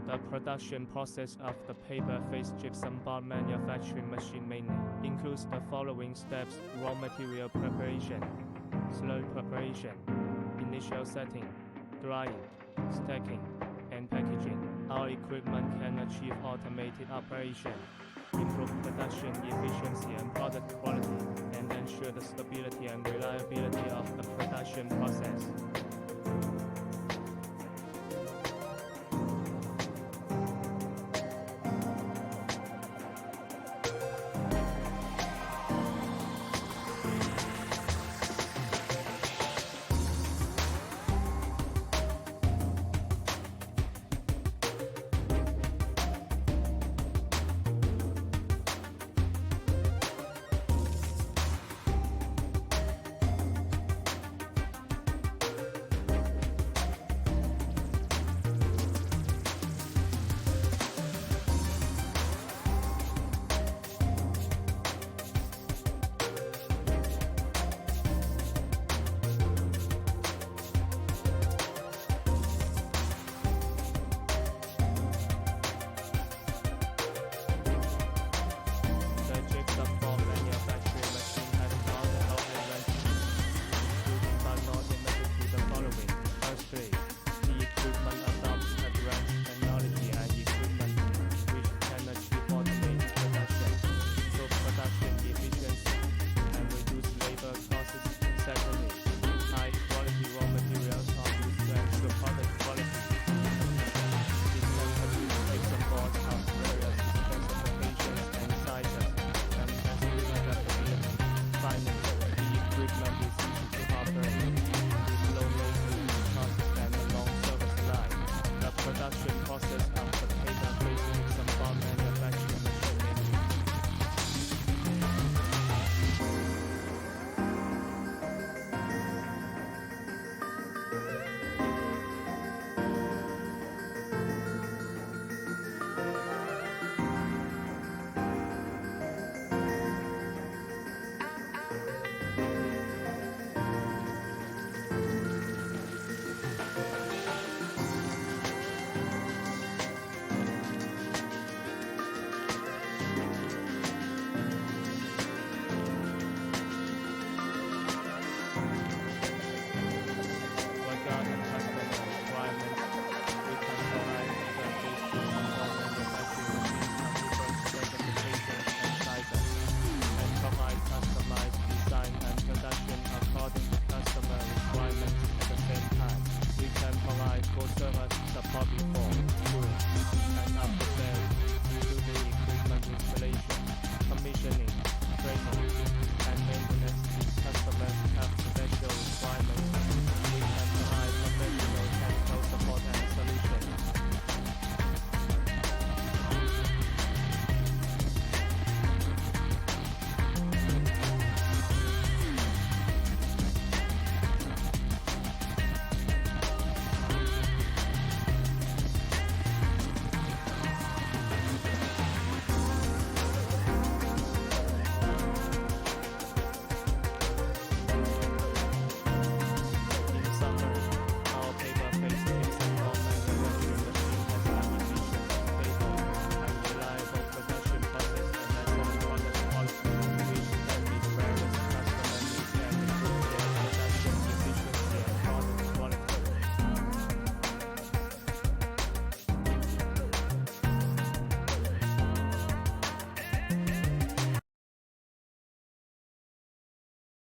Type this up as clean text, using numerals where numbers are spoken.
The production process of the paper face gypsum board manufacturing machine mainly includes the following steps: raw material preparation, slurry preparation, initial setting, drying, stacking, and packaging. Our equipment can achieve automated operation, improve production efficiency and product quality, and ensure the stability and reliability of the production process. Production process of the paper-based gypsum board manufacturing machine mainly. Support before, during, and after sales, including equipment installation, commissioning, training, and maintenance. Customers have special requirements